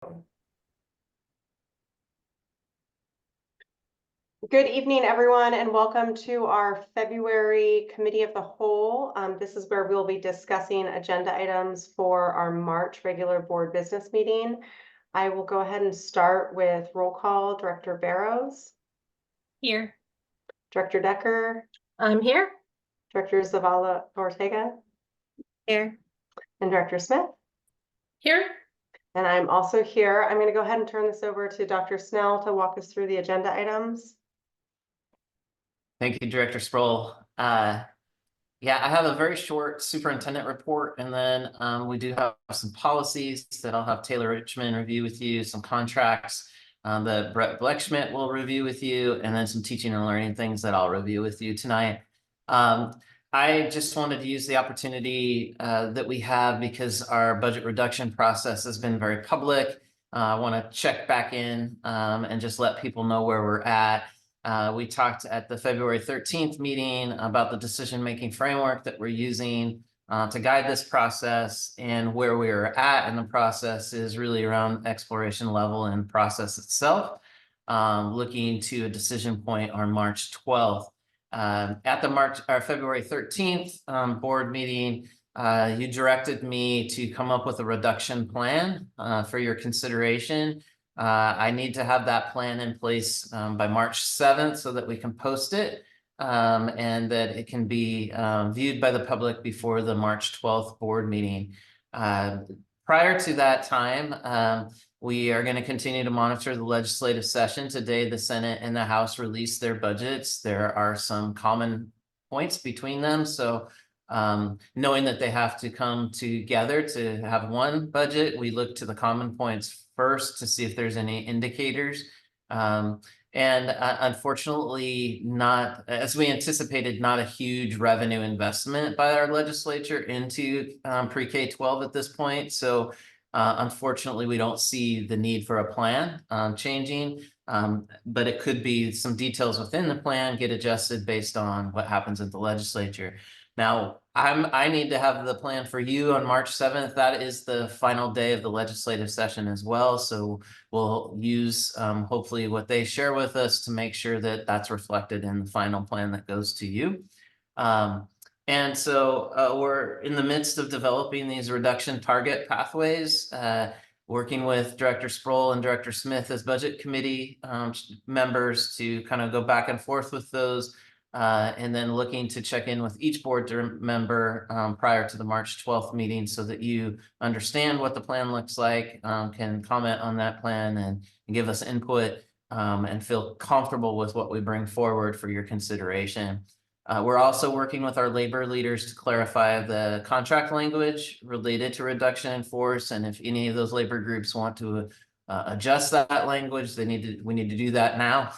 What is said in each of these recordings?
Good evening, everyone, and welcome to our February Committee of the Whole. This is where we'll be discussing agenda items for our March regular board business meeting. I will go ahead and start with roll call. Director Barrows. Here. Director Decker. I'm here. Director Zavala Ortega. Here. And Director Smith. Here. And I'm also here. I'm going to go ahead and turn this over to Dr. Snell to walk us through the agenda items. Thank you, Director Sproul. Yeah, I have a very short superintendent report, and then we do have some policies that I'll have Taylor Richmond review with you, some contracts that Brett Blechschmidt will review with you, and then some teaching and learning things that I'll review with you tonight. I just wanted to use the opportunity that we have because our budget reduction process has been very public. I want to check back in and just let people know where we're at. We talked at the February 13th meeting about the decision-making framework that we're using to guide this process, and where we are at in the process is really around exploration level and process itself, looking to a decision point on March 12th. At the February 13th board meeting, you directed me to come up with a reduction plan for your consideration. I need to have that plan in place by March 7th so that we can post it and that it can be viewed by the public before the March 12th board meeting. Prior to that time, we are going to continue to monitor the legislative session. Today, the Senate and the House released their budgets. There are some common points between them. So knowing that they have to come together to have one budget, we look to the common points first to see if there's any indicators. Unfortunately, not, as we anticipated, not a huge revenue investment by our legislature into pre-K-12 at this point. So unfortunately, we don't see the need for a plan changing, but it could be some details within the plan get adjusted based on what happens at the legislature. Now, I need to have the plan for you on March 7th. That is the final day of the legislative session as well. So we'll use hopefully what they share with us to make sure that that's reflected in the final plan that goes to you. And so we're in the midst of developing these reduction target pathways, working with Director Sproul and Director Smith as budget committee members to kind of go back and forth with those. And then looking to check in with each board member prior to the March 12th meeting so that you understand what the plan looks like, can comment on that plan and give us input and feel comfortable with what we bring forward for your consideration. We're also working with our labor leaders to clarify the contract language related to reduction in force. And if any of those labor groups want to adjust that language, we need to do that now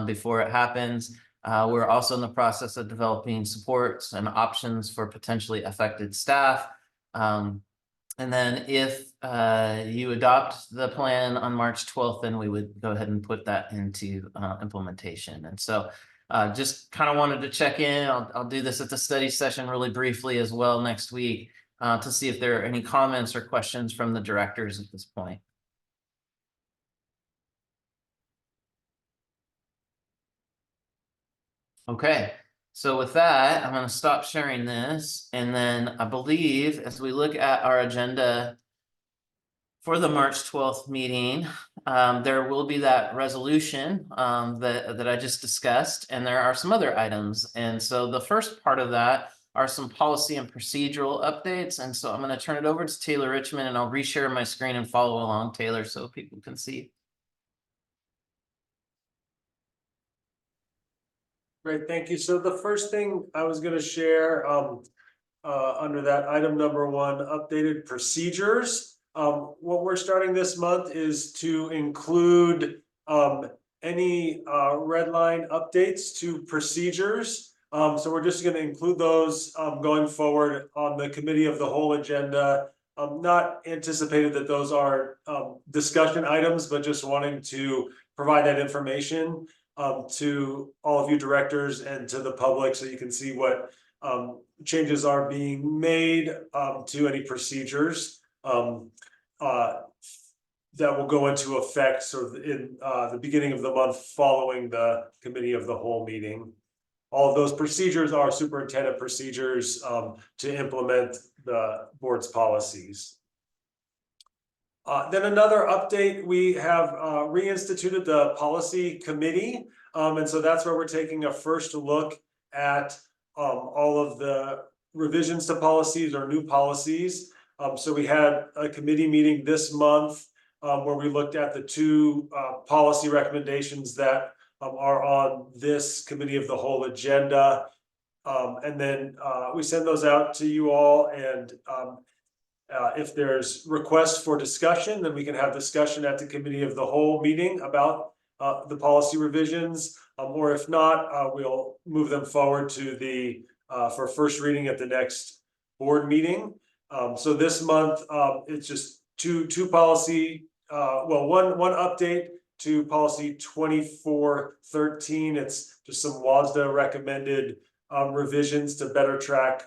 before it happens. We're also in the process of developing supports and options for potentially affected staff. And then if you adopt the plan on March 12th, then we would go ahead and put that into implementation. And so just kind of wanted to check in. I'll do this at the study session really briefly as well next week to see if there are any comments or questions from the directors at this point. Okay, so with that, I'm going to stop sharing this. And then I believe as we look at our agenda for the March 12th meeting, there will be that resolution that I just discussed, and there are some other items. And so the first part of that are some policy and procedural updates. And so I'm going to turn it over to Taylor Richmond, and I'll reshare my screen and follow along, Taylor, so people can see. Great, thank you. So the first thing I was going to share under that item number 1, updated procedures. What we're starting this month is to include any red line updates to procedures. So we're just going to include those going forward on the committee of the whole agenda. Not anticipated that those are discussion items, but just wanting to provide that information to all of you directors and to the public so you can see what changes are being made to any procedures. that will go into effect sort of in the beginning of the month following the committee of the whole meeting. All of those procedures are superintendent procedures to implement the board's policies. Then another update, we have reinstituted the policy committee. And so that's where we're taking a first look at all of the revisions to policies or new policies. So we had a committee meeting this month where we looked at the two policy recommendations that are on this committee of the whole agenda. And then we send those out to you all, and if there's requests for discussion, then we can have discussion at the committee of the whole meeting about the policy revisions. Or if not, we'll move them forward to the for first reading at the next board meeting. So this month, it's just two policy, one update to policy 2413. It's just some WASDA recommended revisions to better track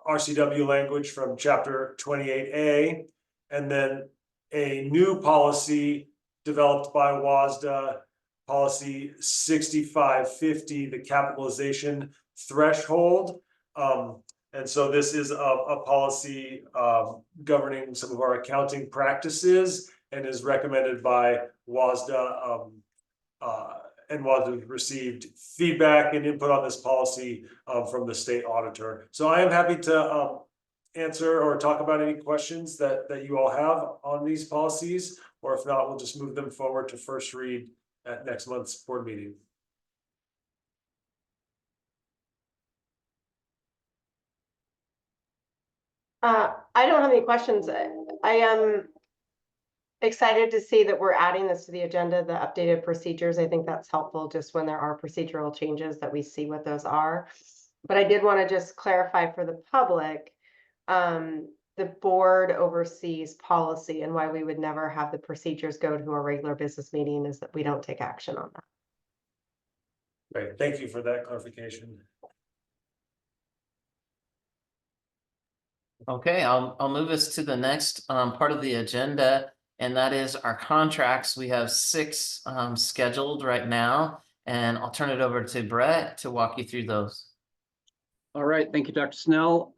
RCW language from chapter 28A, and then a new policy developed by WASDA, policy 6550, the capitalization threshold. And so this is a policy governing some of our accounting practices and is recommended by WASDA. And WASDA received feedback and input on this policy from the state auditor. So I am happy to answer or talk about any questions that you all have on these policies, or if not, we'll just move them forward to first read at next month's board meeting. I don't have any questions. I am excited to see that we're adding this to the agenda, the updated procedures. I think that's helpful just when there are procedural changes that we see what those are. But I did want to just clarify for the public, the board oversees policy, and why we would never have the procedures go to a regular business meeting is that we don't take action on that. Great, thank you for that clarification. Okay, I'll move us to the next part of the agenda, and that is our contracts. We have 6 scheduled right now, and I'll turn it over to Brett to walk you through those. All right, thank you, Dr. Snell.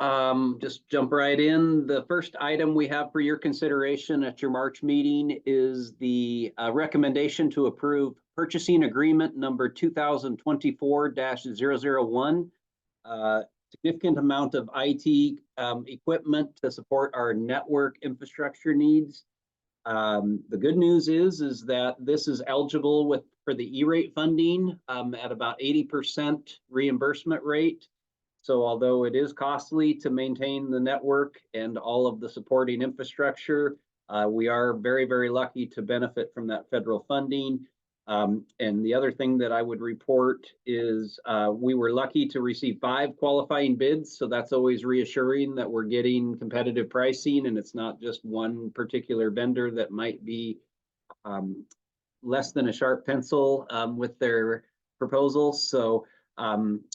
Just jump right in. The first item we have for your consideration at your March meeting is the recommendation to approve purchasing agreement number 2024-001. Significant amount of IT equipment to support our network infrastructure needs. The good news is that this is eligible for the E-rate funding at about 80% reimbursement rate. So although it is costly to maintain the network and all of the supporting infrastructure, we are very, very lucky to benefit from that federal funding. And the other thing that I would report is we were lucky to receive 5 qualifying bids. So that's always reassuring that we're getting competitive pricing, and it's not just one particular vendor that might be less than a sharp pencil with their proposals. So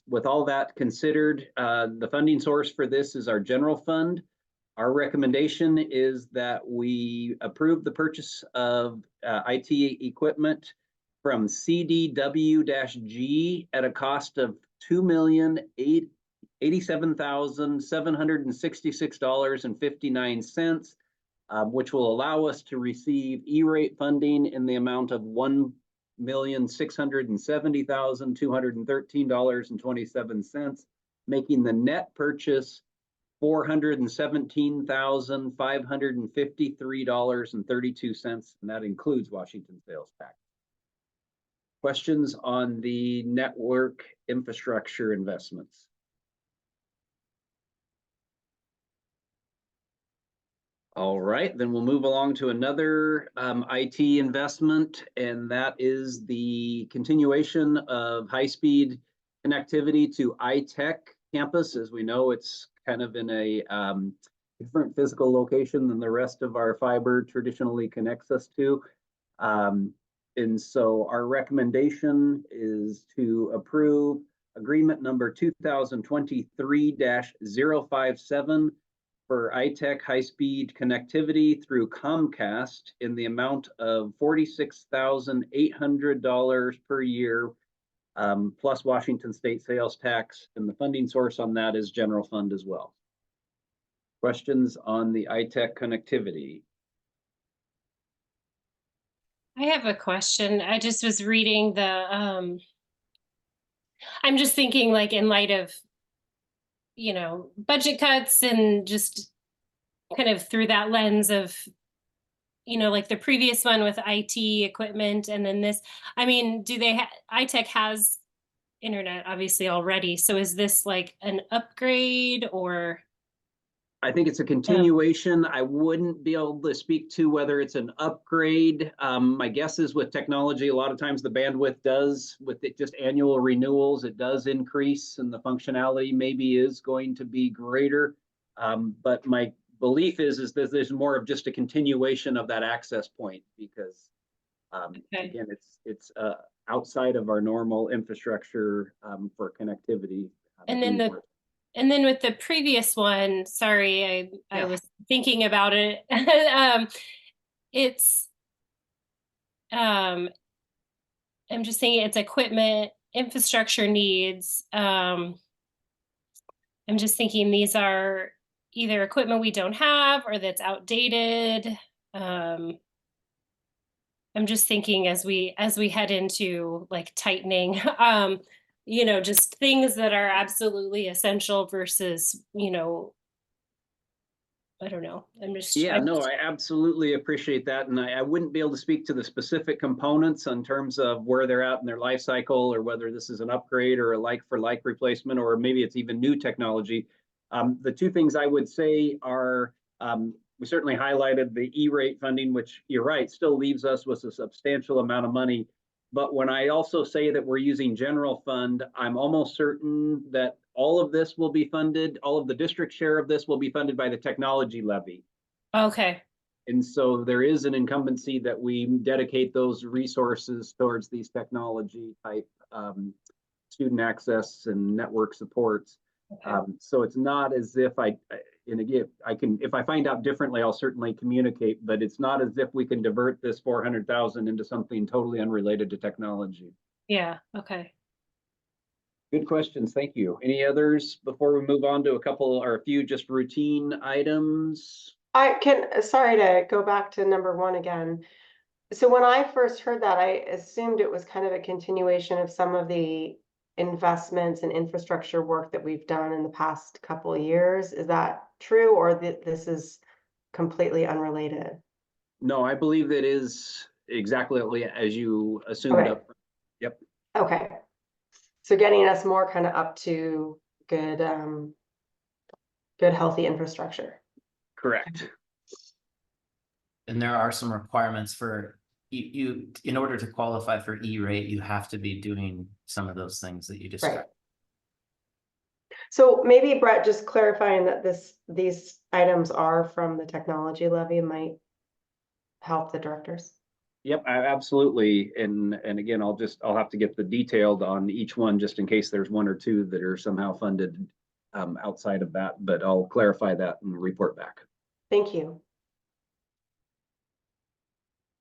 with all that considered, the funding source for this is our general fund. Our recommendation is that we approve the purchase of IT equipment from CDW-G at a cost of $2,087,766.59, which will allow us to receive E-rate funding in the amount of $1,670,213.27, making the net purchase $417,553.32, and that includes Washington sales tax. Questions on the network infrastructure investments? All right, then we'll move along to another IT investment, and that is the continuation of high-speed connectivity to iTech campus. As we know, it's kind of in a different physical location than the rest of our fiber traditionally connects us to. And so our recommendation is to approve agreement number 2023-057 for iTech high-speed connectivity through Comcast in the amount of $46,800 per year, plus Washington State sales tax, and the funding source on that is general fund as well. Questions on the iTech connectivity? I have a question. I just was reading I'm just thinking like in light of, budget cuts and just kind of through that lens of, like the previous one with IT equipment and then this, I mean, iTech has internet obviously already. So is this like an upgrade or? I think it's a continuation. I wouldn't be able to speak to whether it's an upgrade. My guess is with technology, a lot of times the bandwidth does, with it just annual renewals, it does increase and the functionality maybe is going to be greater. But my belief is that there's more of just a continuation of that access point because again, it's outside of our normal infrastructure for connectivity. And then with the previous one, sorry, I was thinking about it. I'm just thinking it's equipment, infrastructure needs. I'm just thinking these are either equipment we don't have or that's outdated. I'm just thinking as we head into like tightening, just things that are absolutely essential versus, I don't know. I absolutely appreciate that. And I wouldn't be able to speak to the specific components in terms of where they're at in their life cycle or whether this is an upgrade or a like for like replacement, or maybe it's even new technology. The two things I would say are, we certainly highlighted the E-rate funding, which you're right, still leaves us with a substantial amount of money. But when I also say that we're using general fund, I'm almost certain that all of this will be funded, all of the district share of this will be funded by the technology levy. Okay. And so there is an incumbency that we dedicate those resources towards these technology type student access and network supports. Okay. So it's not as if and again, if I find out differently, I'll certainly communicate, but it's not as if we can divert this 400,000 into something totally unrelated to technology. Yeah. Okay. Good questions. Thank you. Any others before we move on to a couple or a few just routine items? Sorry to go back to number one again. So when I first heard that, I assumed it was kind of a continuation of some of the investments and infrastructure work that we've done in the past couple of years. Is that true, or this is completely unrelated? No, I believe it is exactly as you assumed. Okay. Up. Yep. Okay. So getting us more kind of up to good, good healthy infrastructure. Correct. And there are some requirements for you in order to qualify for E-rate, you have to be doing some of those things that you described. Right. So maybe Brett, just clarifying that these items are from the technology levy might help the directors. Yep, absolutely. And again, I'll have to get the detailed on each one just in case there's one or two that are somehow funded outside of that, but I'll clarify that and report back. Thank you.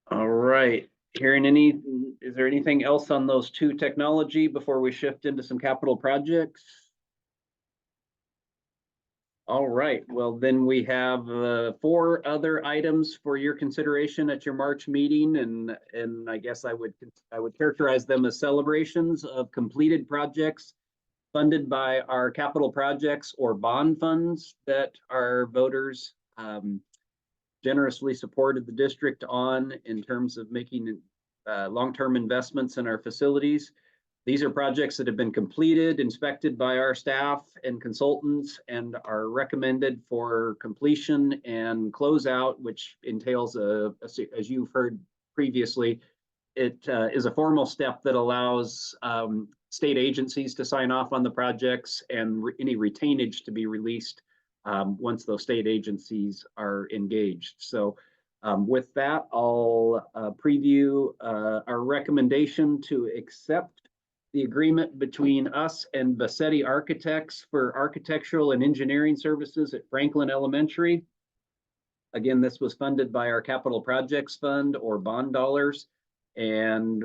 All right. Is there anything else on those two technology before we shift into some capital projects? All right, well, then we have 4 other items for your consideration at your March meeting, and I guess I would characterize them as celebrations of completed projects funded by our capital projects or bond funds that our voters generously supported the district on in terms of making long-term investments in our facilities. These are projects that have been completed, inspected by our staff and consultants, and are recommended for completion and closeout, which entails as you've heard previously, it is a formal step that allows state agencies to sign off on the projects and any retainage to be released once those state agencies are engaged. So with that, I'll preview our recommendation to accept the agreement between us and Bassetti Architects for architectural and engineering services at Franklin Elementary. Again, this was funded by our Capital Projects Fund or bond dollars. And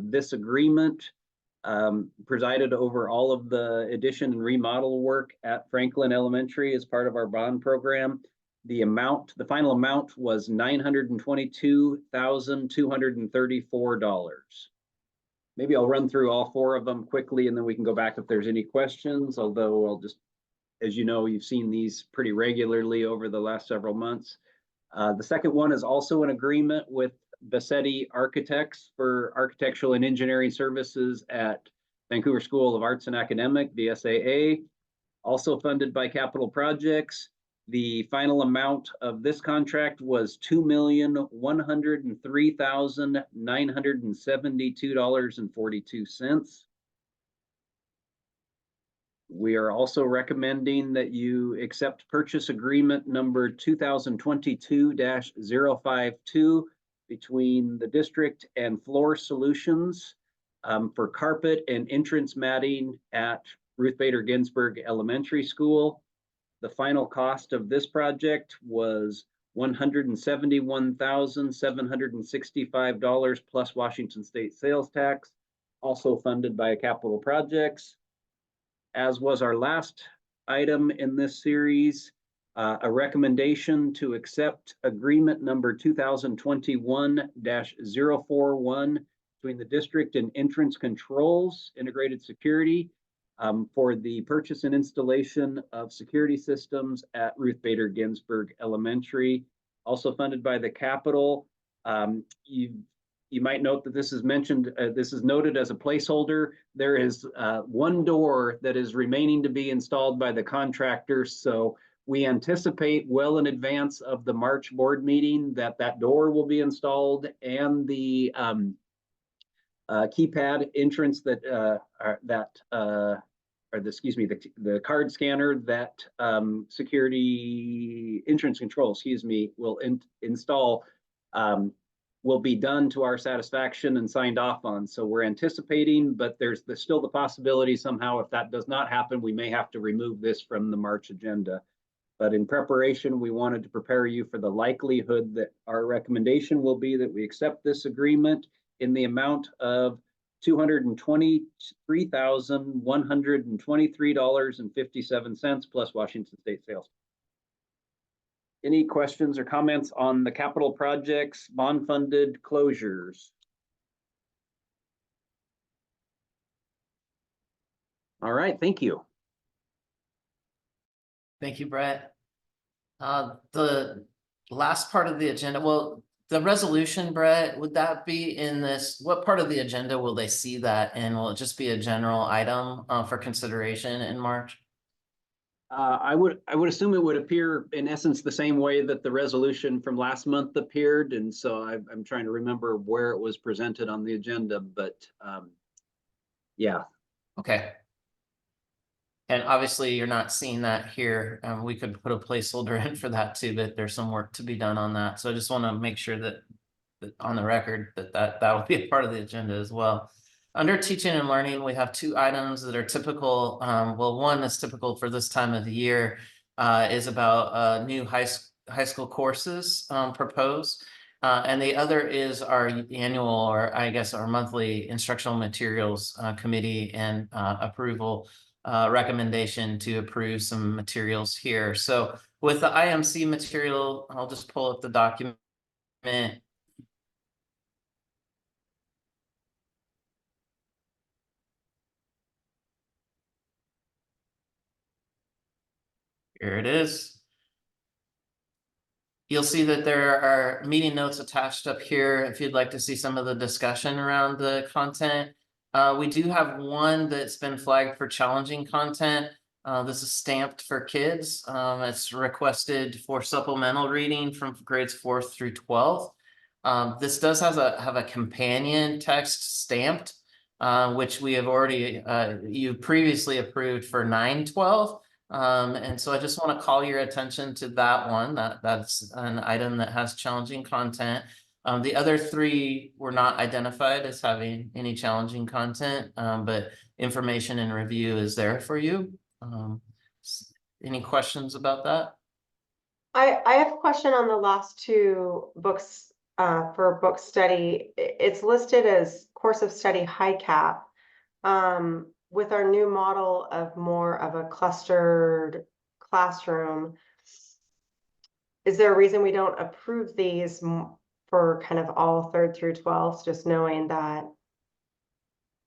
this agreement presided over all of the addition and remodel work at Franklin Elementary as part of our bond program. The final amount was $922,234. Maybe I'll run through all four of them quickly and then we can go back if there's any questions, although I'll just, as you know, you've seen these pretty regularly over the last several months. The second one is also an agreement with Bassetti Architects for architectural and engineering services at Vancouver School of Arts and Academic, VSAA, also funded by Capital Projects. The final amount of this contract was $2,103,972.42. We are also recommending that you accept purchase agreement number 2022-052 between the district and Floor Solutions for carpet and entrance matting at Ruth Bader Ginsburg Elementary School. The final cost of this project was $171,765 plus Washington State sales tax, also funded by Capital Projects. As was our last item in this series, a recommendation to accept agreement number 2021-041 between the district and Entrance Controls Integrated Security for the purchase and installation of security systems at Ruth Bader Ginsburg Elementary, also funded by the Capital. You might note that this is mentioned, this is noted as a placeholder. There is one door that is remaining to be installed by the contractor. So we anticipate well in advance of the March board meeting that that door will be installed and the keypad entrance the card scanner that security entrance control, will install will be done to our satisfaction and signed off on. So we're anticipating, but there's still the possibility somehow if that does not happen, we may have to remove this from the March agenda. But in preparation, we wanted to prepare you for the likelihood that our recommendation will be that we accept this agreement in the amount of $223,123.57 plus Washington State sales. Any questions or comments on the capital projects, bond funded closures? All right, thank you. Thank you, Brett. The last part of the agenda, well, the resolution, Brett, would that be in this, what part of the agenda will they see that in? Will it just be a general item for consideration in March? I would assume it would appear in essence the same way that the resolution from last month appeared, and so I'm trying to remember where it was presented on the agenda, but yeah. Okay. And obviously you're not seeing that here. We could put a placeholder in for that too, but there's some work to be done on that. So I just want to make sure that on the record that will be a part of the agenda as well. Under teaching and learning, we have two items that are typical. Well, one is typical for this time of the year is about new high school courses proposed. And the other is our annual, or I guess our monthly instructional materials committee and approval recommendation to approve some materials here. So with the IMC material, I'll just pull up the document. Here it is. You'll see that there are meeting notes attached up here if you'd like to see some of the discussion around the content. We do have one that's been flagged for challenging content. This is stamped for kids. It's requested for supplemental reading from grades 4th through 12th. This does have a companion text stamped, which we have already, you previously approved for 9-12. And so I just want to call your attention to that one. That's an item that has challenging content. The other three were not identified as having any challenging content, but information and review is there for you. Any questions about that? I have a question on the last two books for book study. It's listed as course of study high cap. With our new model of more of a clustered classroom, is there a reason we don't approve these for kind of all 3rd through 12th, just knowing that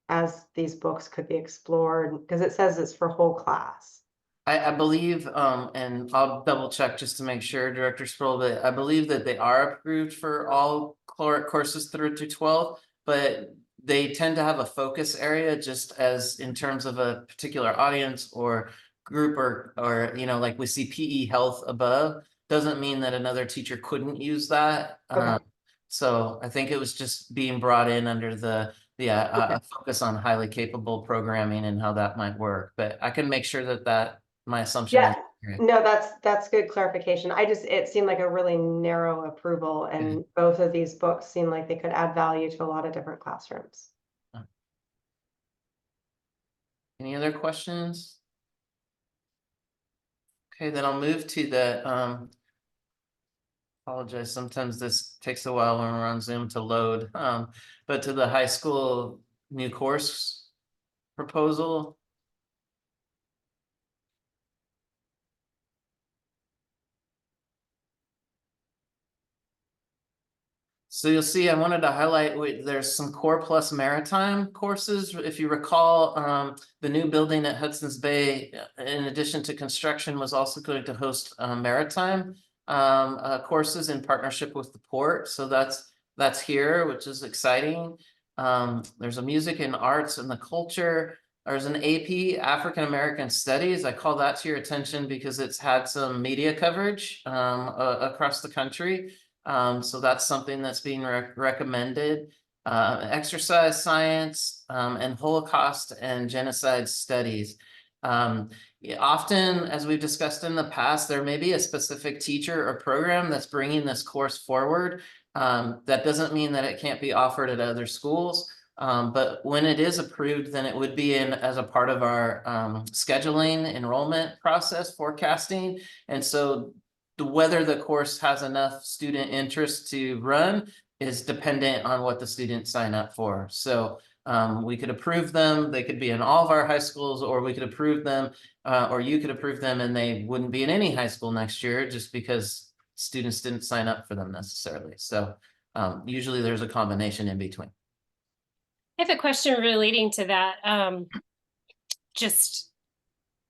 as these books could be explored, because it says it's for whole class. I believe, and I'll double check just to make sure, Director Sproul, but I believe that they are approved for all courses 3rd through 12, but they tend to have a focus area just as in terms of a particular audience or group or you know, like we see PE health above, doesn't mean that another teacher couldn't use that. Okay. So I think it was just being brought in under the a focus on highly capable programming and how that might work, but I can make sure that my assumption Yeah, is correct. no, that's good clarification. It seemed like a really narrow approval, and both of these books seem like they could add value to a lot of different classrooms. Any other questions? Okay, then I'll move to the apologize, sometimes this takes a while when we're on Zoom to load, but to the high school new course proposal. So you'll see, I wanted to highlight, there's some Core Plus Maritime courses. If you recall, the new building at Hudson's Bay, in addition to construction, was also going to host maritime courses in partnership with the port. So that's here, which is exciting. There's a music and arts and the culture. There's an AP African American Studies. I call that to your attention because it's had some media coverage across the country. So that's something that's being recommended. Exercise science and Holocaust and genocide studies. Often, as we've discussed in the past, there may be a specific teacher or program that's bringing this course forward. That doesn't mean that it can't be offered at other schools. But when it is approved, then it would be in as a part of our scheduling enrollment process forecasting. And so whether the course has enough student interest to run is dependent on what the students sign up for. So we could approve them, they could be in all of our high schools, or we could approve them, or you could approve them and they wouldn't be in any high school next year just because students didn't sign up for them necessarily. So usually there's a combination in between. I have a question relating to that. Just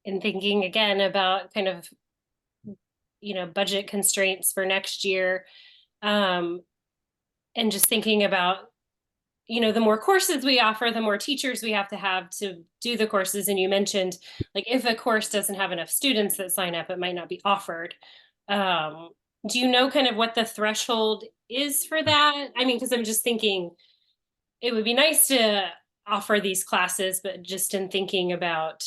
in thinking again about kind of, budget constraints for next year. And just thinking about, the more courses we offer, the more teachers we have to do the courses. And you mentioned, like, if a course doesn't have enough students that sign up, it might not be offered. Do you know kind of what the threshold is for that? I mean, because I'm just thinking it would be nice to offer these classes, but just in thinking about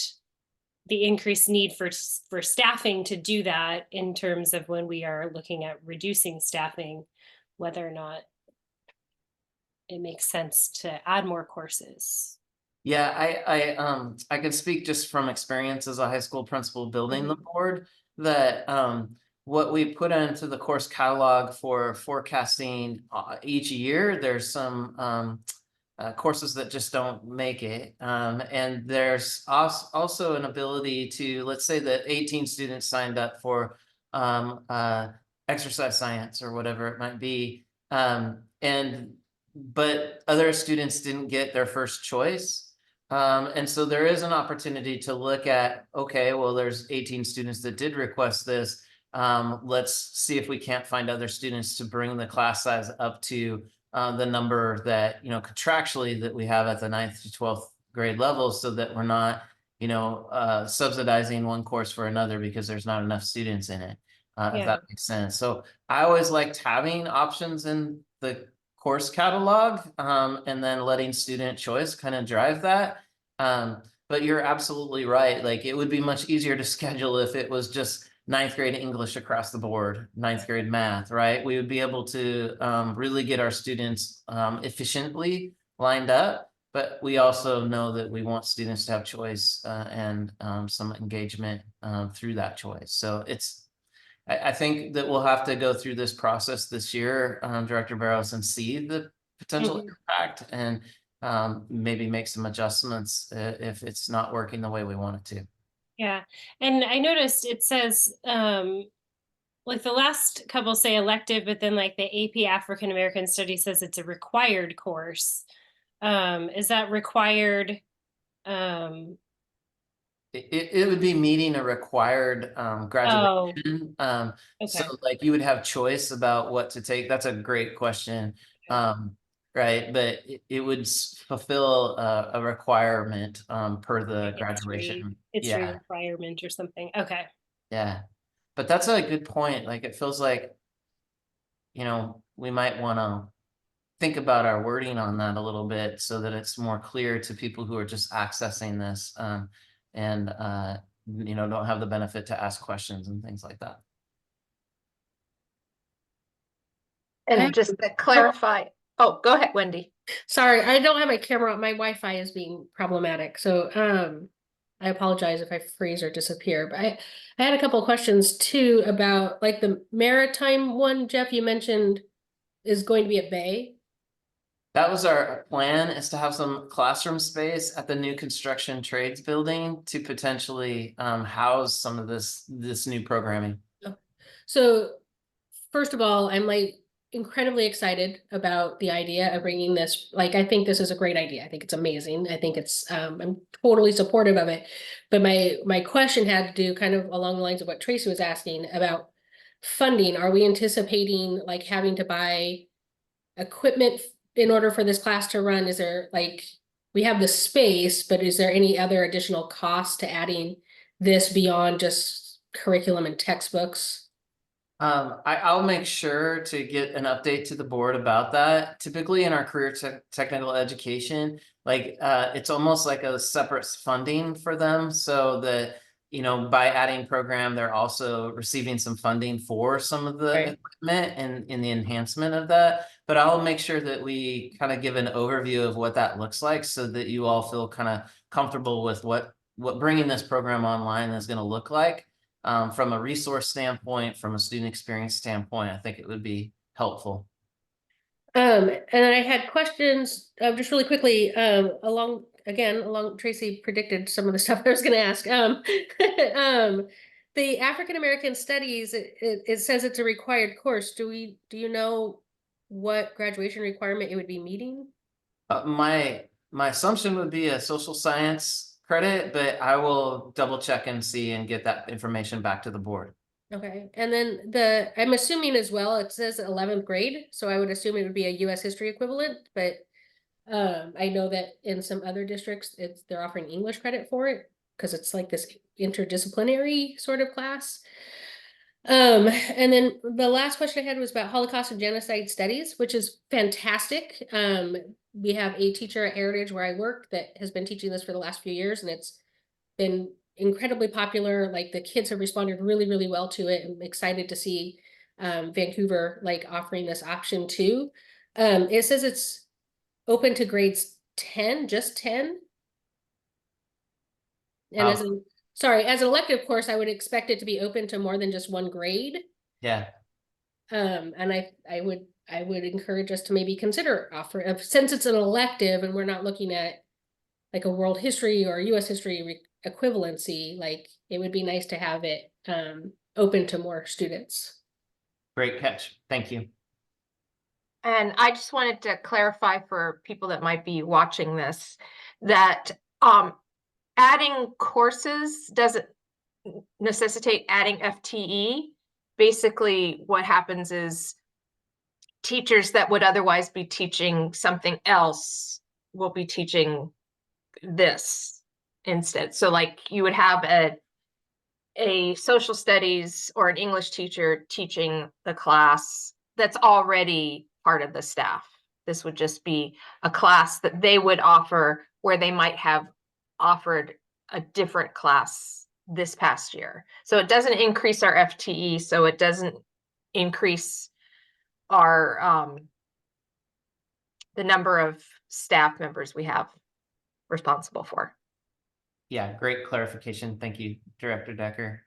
the increased need for staffing to do that in terms of when we are looking at reducing staffing, whether or not it makes sense to add more courses. Yeah, I can speak just from experience as a high school principal building the board that what we put into the course catalog for forecasting each year, there's some courses that just don't make it. And there's also an ability to, let's say that 18 students signed up for exercise science or whatever it might be. But other students didn't get their first choice. And so there is an opportunity to look at, okay, well, there's 18 students that did request this. Let's see if we can't find other students to bring the class size up to the number that, contractually that we have at the 9th to 12th grade level, so that we're not, subsidizing one course for another because there's not enough students in it, if that makes sense. So I always liked having options in the course catalog, and then letting student choice kind of drive that. But you're absolutely right. Like, it would be much easier to schedule if it was just ninth grade English across the board, ninth grade math, right? We would be able to really get our students efficiently lined up. But we also know that we want students to have choice and some engagement through that choice. So I think that we'll have to go through this process this year, Director Barrows, and see the potential impact and maybe make some adjustments if it's not working the way we want it to. Yeah, and I noticed it says like the last couple say elective, but then like the AP African American Studies says it's a required course. Is that required? It would be meeting a required graduation. So Okay. like you would have choice about what to take. That's a great question. Right, but it would fulfill a requirement per the graduation. It's a Yeah, requirement or something. Okay. yeah. But that's a good point. Like it feels like, we might want to think about our wording on that a little bit so that it's more clear to people who are just accessing this and don't have the benefit to ask questions and things like that. And just to clarify, oh, go ahead, Wendy. Sorry, I don't have my camera on. My Wi-Fi is being problematic. So I apologize if I freeze or disappear. But I had a couple of questions too about like the maritime one, Jeff, you mentioned is going to be at Bay. That was our plan, is to have some classroom space at the new construction trades building to potentially house some of this new programming. So first of all, I'm like incredibly excited about the idea of bringing this. Like, I think this is a great idea. I think it's amazing. I think it's, I'm totally supportive of it. But my question had to do kind of along the lines of what Tracy was asking about funding. Are we anticipating like having to buy equipment in order for this class to run? Is there like, we have the space, but is there any other additional cost to adding this beyond just curriculum and textbooks? I'll make sure to get an update to the board about that. Typically in our career technical education, like it's almost like a separate funding for them, so that by adding program, they're also receiving some funding for some of the equipment and in the enhancement of that. But I'll make sure that we kind of give an overview of what that looks like so that you all feel kind of comfortable with what bringing this program online is going to look like. From a resource standpoint, from a student experience standpoint, I think it would be helpful. And then I had questions, just really quickly, along Tracy predicted some of the stuff I was gonna ask. The African American Studies, it says it's a required course. Do you know what graduation requirement it would be meeting? My assumption would be a social science credit, but I will double check and see and get that information back to the board. Okay, and then I'm assuming as well, it says 11th grade, so I would assume it would be a US history equivalent, but I know that in some other districts, they're offering English credit for it because it's like this interdisciplinary sort of class. And then the last question I had was about Holocaust and genocide studies, which is fantastic. We have a teacher at Heritage where I work that has been teaching this for the last few years, and it's been incredibly popular. Like the kids have responded really, really well to it. I'm excited to see Vancouver like offering this option too. It says it's open to grades 10, just 10. And as an elective course, I would expect it to be open to more than just one grade. Yeah. And I would encourage us to maybe consider offering, since it's an elective and we're not looking at like a world history or US history equivalency, like it would be nice to have it open to more students. Great catch. Thank you. And I just wanted to clarify for people that might be watching this, that adding courses doesn't necessitate adding FTE. Basically, what happens is teachers that would otherwise be teaching something else will be teaching this instead. So like you would have a social studies or an English teacher teaching the class that's already part of the staff. This would just be a class that they would offer where they might have offered a different class this past year. So it doesn't increase our FTE, so it doesn't increase our the number of staff members we have responsible for. Yeah, great clarification. Thank you, Director Decker.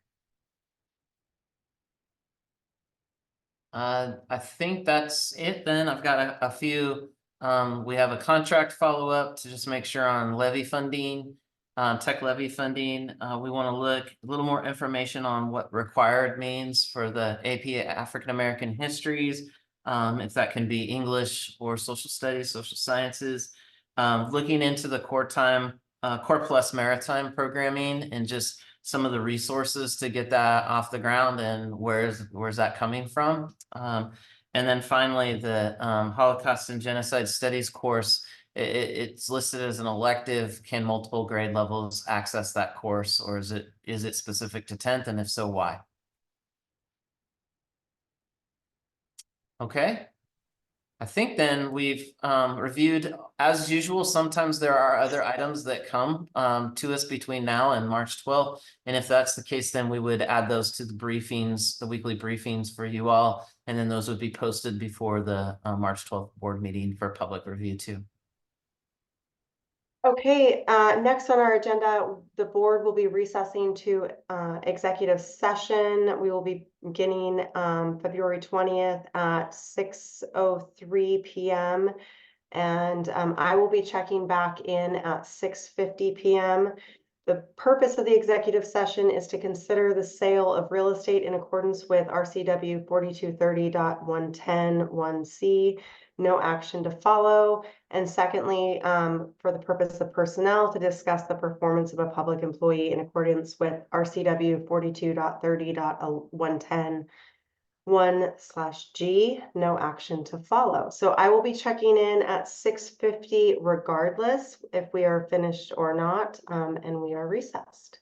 I think that's it then. I've got a few, we have a contract follow-up to just make sure on levy funding, tech levy funding. We want to look a little more information on what required means for the AP African American Histories, if that can be English or social studies, social sciences. Looking into the core plus maritime programming and just some of the resources to get that off the ground and where's that coming from. And then finally, the Holocaust and Genocide Studies course, it's listed as an elective. Can multiple grade levels access that course, or is it specific to 10th? And if so, why? Okay. I think then we've reviewed, as usual. Sometimes there are other items that come to us between now and March 12th. And if that's the case, then we would add those to the briefings, the weekly briefings for you all. And then those would be posted before the March 12th board meeting for public review too. Okay, next on our agenda, the board will be recessing to executive session. We will be beginning February 20th at 6:03 p.m. And I will be checking back in at 6:50 p.m. The purpose of the executive session is to consider the sale of real estate in accordance with RCW 4230.110(1)C. No action to follow. And secondly, for the purpose of personnel, to discuss the performance of a public employee in accordance with RCW 42.30.110(1)G, no action to follow. So I will be checking in at 6:50 regardless if we are finished or not, and we are recessed.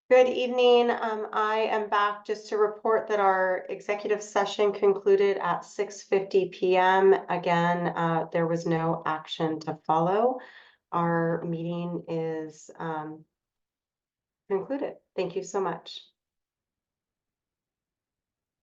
Good evening. I am back just to report that our executive session concluded at 6:50 p.m. Again, there was no action to follow. Our meeting is concluded. Thank you so much.